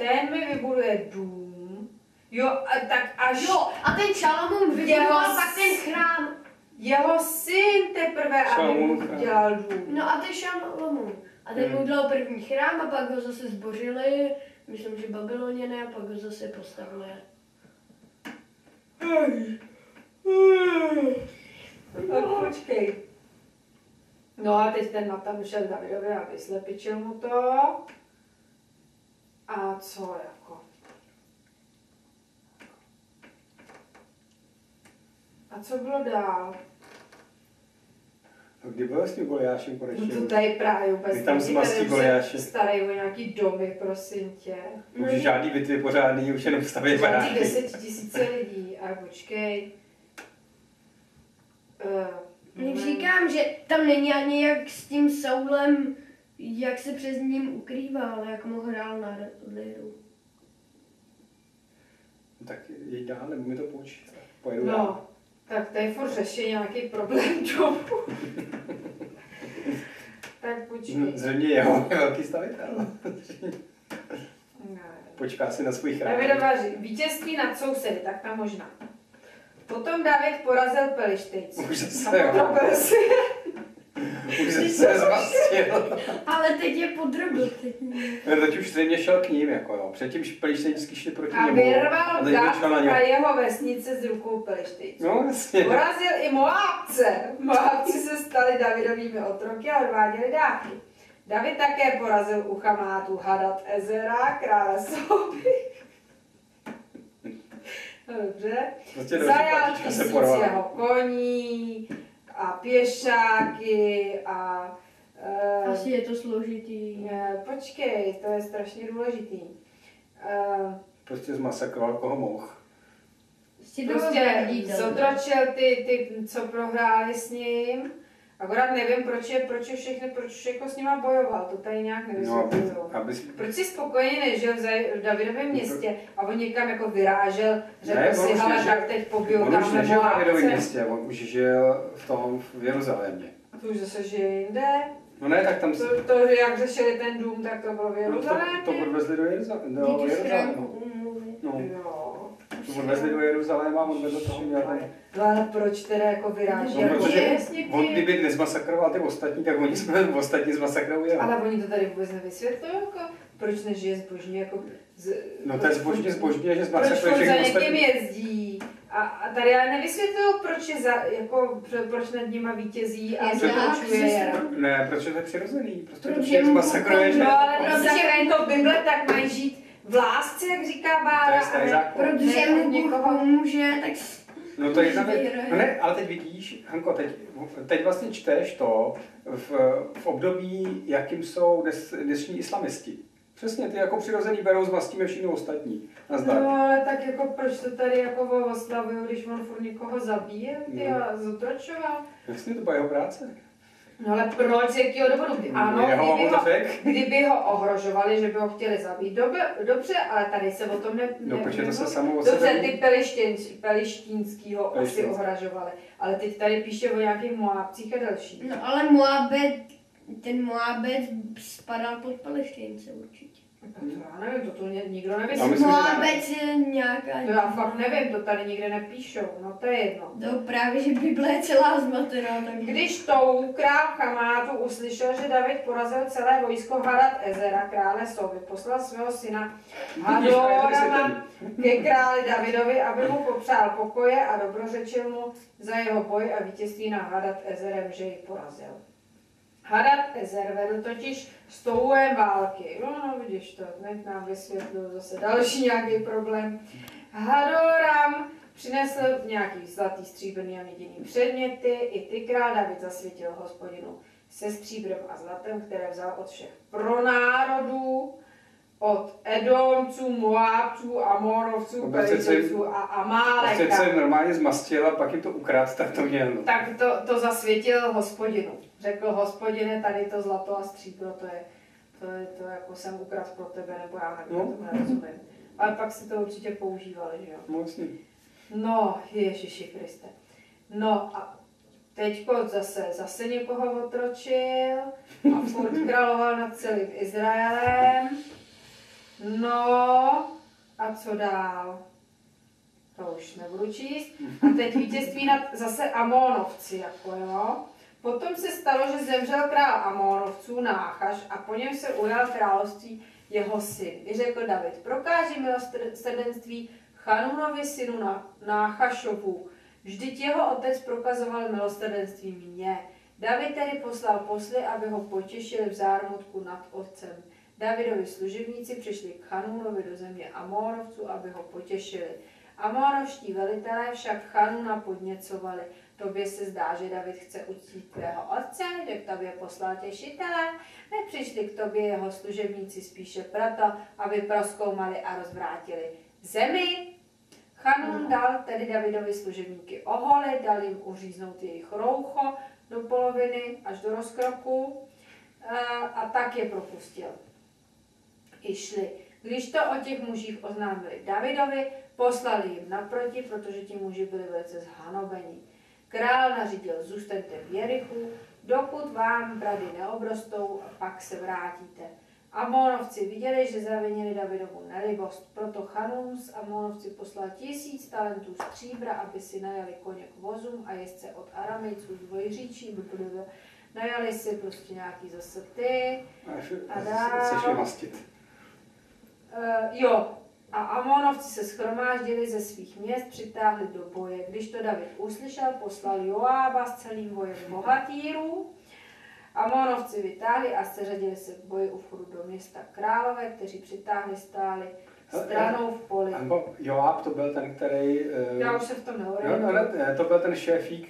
ten mi vybuduje dům, jo, a tak až... Jo, a ten Šalamun vybudoval pak ten chrám. Jeho syn teprve, aby mu dělal dům. No a ten Šalamun. A ten mu udělal první chrám a pak ho zase zbořili, myslím, že Babyloněné, a pak ho zase postavili. Tak počkej. No a teď ten Natan šel Davidovi a vyslepičil mu to. A co jako? A co bylo dál? A kdy byl s tím Goliášem konečně? No to tady právě vůbec Kdy tam zmastí Goliáše? Starý o nějaký domy, prosím tě. Už žádný bitvy pořádný, už jenom stavět baráky. 10 000 lidí. A počkej. Jak říkám, že tam není ani jak s tím Saulem, jak se přes ním ukrýval, jak mohl hrál na liru. Tak jeď dál, nebo mi to poučit. Pojedu No, dál. tak tady furt řeší nějaký problém domu. Tak počkej. Zřejmě jeho je velký stavitel. Počká si na svůj chrám. Davidova vítězství nad sousedy, tak tam možná. Potom David porazil Pelištejce. Už zase, jo. Už zase zmastil. Ale teď je podrobil. Teď už zřejmě šel k ním, jako jo. Předtím Pelištejci šli proti A němu. vyrval Gad a jeho vesnice z rukou Pelištejců. No, jasně. Porazil i Moábce. Moábci se stali Davidovými otroky a odváděli dávky. David také porazil u Chamátu Hadat Ezera, krále Sóby. Dobře. Prostě Zajal 1000 jeho koní a pěšáky a... Asi je to složitý. Počkej, to je strašně důležitý. Prostě zmasakroval koho mohl. Prostě zotročil ty, co prohráli s ním. Akorát nevím, proč všechno s nima bojoval, to tady nějak nevysvětlují. No, Proč si spokojeně nežil v Davidovém městě a on někam jako vyrážel, řekl si, ale tak teď pobijou tamhle Moábce. On už nežil v Davidovém městě, on už žil v Jeruzalémě. To už zase žije jinde. No ne, tak tam... To jak řešili ten dům, tak to bylo v Jeruzalémě. To odvezli do Jeruzaléma. No. To odvezli do Jeruzaléma, on vedle toho měl tam... No ale proč teda jako vyrážel? No, protože on kdyby nezmasakroval ty ostatní, tak oni ostatní zmasakrují. Ale oni to tady vůbec nevysvětlují, jako proč nežije zbožně, jako... No to je zbožně, že zmasakruje všechny ostatní. Proč za někým jezdí? A tady ale nevysvětlují, proč nad nima vítězí a zotročuje. Ne, protože to je přirozený, protože zmasakruje, že... No ale protože to Bible, tak mají žít v lásce, jak říká Bára. Protože mu Bůh pomůže, tak... No to je jedna věc. No ne, ale teď vidíš, Hanko, teď vlastně čteš to v období, jakým jsou dnešní islamisti. Přesně, ty jako přirozený berou, zmastíme všichni ostatní. Nazdar. No ale tak jako proč to tady jako oslavují, když on furt někoho zabíje a zotročoval? Jasně, to byla jeho práce. No ale proč, z jakého důvodu? Ano, kdyby ho ohrožovali, že by ho chtěli zabít, dobře, ale tady se o tom No protože to se samo o dobře, sebe... ty pelištínský ho asi ohrožovali, ale teď tady píše o nějakých Moábcích a dalších. No ale ten Moábec spadal pod Pelištěnce určitě. Já nevím, to nikdo neví. Moábec je nějaká... To já fakt nevím, to tady nikde nepíšou, no to je jedno. No právě, že Bible je celá zmatená. Tak... Když Tou, král Chamátu, uslyšel, že David porazil celé vojsko Hadat Ezera, krále Sóby, poslal svého syna Hadorama ke králi Davidovi, aby mu popřál pokoje a dobrořečil mu za jeho boj a vítězství na Hadat Ezerem, že ji porazil. Hadat Ezer vedl totiž s Touem války. No, vidíš to, hned nám vysvětlil zase další nějaký problém. Hadoram přinesl nějaký zlatý, stříbrný a měděný předměty, i ty král David zasvětil Hospodinu se stříbrem a zlatem, které vzal od všech pronárodů, od Edomců, Moábců, Amonovců, Perizejců a Amáleka. Prostě se normálně zmastil a pak jim to ukradl, tak to měl. Tak to zasvětil Hospodinu. Řekl, Hospodine, tady to zlato a stříbro, to jako jsem ukradl pro tebe, nebo já nevím, tomu nerozumím. Ale pak si to určitě používali, že jo? Mocný. No, Ježiši Kriste. No a teďko zase někoho otročil a furt královal nad celým Izraelem. No a co dál? To už nebudu číst. A teď vítězství nad zase Amónovci, jako jo. Potom se stalo, že zemřel král Amónovců Náchaš a po něm se ujal království jeho syn. I řekl David, prokáži milosrdenství Chanunovi synu Náchašovu. Vždyť jeho otec prokazoval milosrdenství mně. David tedy poslal posly, aby ho potěšili v zármutku nad otcem. Davidovi služebníci přišli k Chanunovi do země Amónovců, aby ho potěšili. Amónovští velitelé však Chanuna podněcovali. Tobě se zdá, že David chce uctít tvého otce, že k tobě poslal těšitele. Nepřišli k tobě jeho služebníci spíše proto, aby prozkoumali a rozvrátili zemi. Chanun dal tedy Davidovi služebníky oholit, dal jim uříznout jejich roucho do poloviny až do rozkroku a tak je propustil. I šli. Když to o těch mužích oznámili Davidovi, poslali jim naproti, protože ti muži byli velice zhanobeni. Král nařídil, zůstaňte v Jerichu, dokud vám brady neobrostou, a pak se vrátíte. Amónovci viděli, že zavinili Davidovu nelibost, proto Chanun s Amónovci poslal 1000 talentů stříbra, aby si najali koně k vozům a jezdce od Aramejců z Vojříčí, najali si prostě nějaký zase ty a dál. Jo, a Amónovci se shromáždili ze svých měst, přitáhli do boje. Když to David uslyšel, poslal Joába s celým vojem bohatýrů. Amónovci vytáhli a seřadili se k boji u vchodu do města. Králové, kteří přitáhli, stáli stranou v poli. Joáb to byl ten, který... Já už se v tom neorientuji. To byl ten šéfík,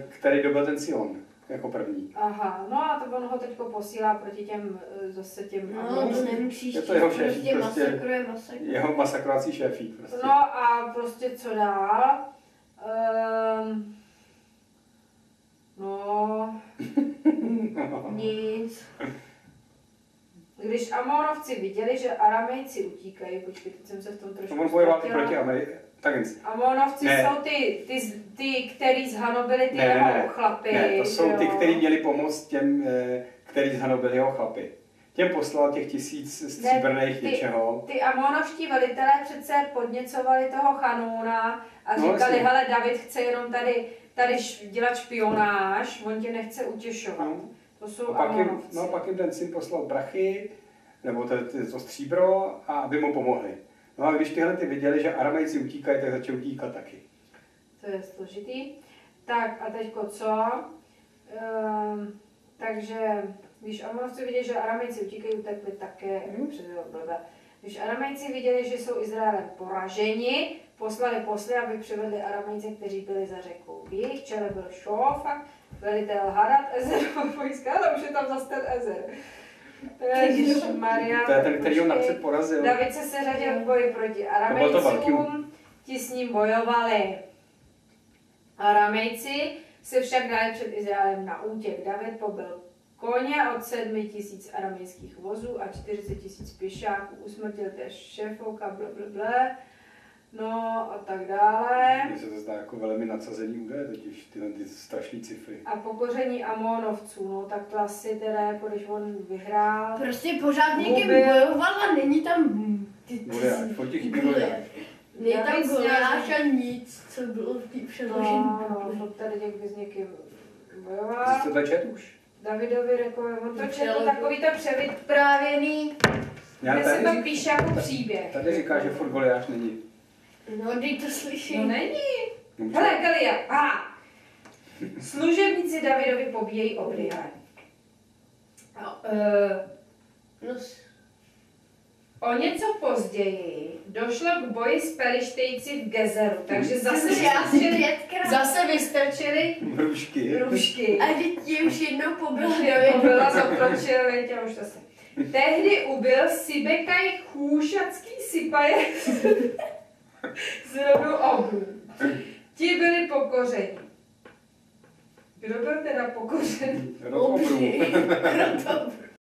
který dobil ten Sion jako první. Aha, no a to on ho teďko posílá proti těm, zase těm... No, to nemusíš. Je to jeho šéfík, prostě masakruje. jeho masakrovací šéfík. Prostě. No a prostě co dál? Nic. Když Amónovci viděli, že Aramejci utíkají, počkej, teď jsem se v tom trošku On bojoval proti Amónovci jsou ty, který zhanobili ty jeho chlapy. Ne, to jsou ty, kteří měli pomoct těm, který zhanobili jeho chlapy. Těm poslal těch 1000 stříbrných něčeho. Ty Amónovští velitelé přece podněcovali toho Chanuna a říkali, hele, David chce jenom tady dělat špionáž, on tě nechce utěšovat. To jsou Amónovci. Pak jim ten syn poslal prachy, nebo to stříbro, a aby mu pomohli. No a když tyhle viděli, že Aramejci utíkají, tak začali utíkat taky. To je složitý. Tak a teďko co? Takže když Amonovci viděli, že Aramejci utíkají, utekli také. Když Aramejci viděli, že jsou Izraelem poraženi, poslali posly, aby přivedli Aramejce, kteří byli za řekou. V jejich čele byl Šófak, velitel Hadat Ezerova vojska, ale už je tam zase ten Ezer. To je ten, který ho napřed porazil. David se seřadil v boji proti Aramejcům, ti s ním bojovali. Aramejci se však dali před Izraelem na útěk. David pobil koně od 7000 aramejských vozů a 40 000 pěšáků. Usmrtil též šéfovka, blablabla. No a tak dále. Mně se to zdá jako velmi nadsazený údaje, totiž tyhle ty strašné cifry. A pokoření Amónovců, no tak to asi teda, jako když on vyhrál. Prostě pořád někým bojoval a není tam není tam Goliáš a nic, co bylo v té předložené. No, tady někdy s někým bojoval. Jsi to čet už? Davidovi řekl, on to četl takový to převyprávěný, kde se to píše jako příběh. Tady říká, že furt Goliáš není. No, teď to slyším. No není. Hele, Galia, služebníci Davidovi pobíjejí obrýle. O něco později došlo k boji s Pelištejci v Gezeru, takže zase vystrčili růžky. A děti už jednou pobila, zotročili, už to se. Tehdy ubil Sibekaj Chůšacký Sipaje z rodu Obrů. Ti byli pokořeni. Kdo byl teda pokořený? Rod Obrů.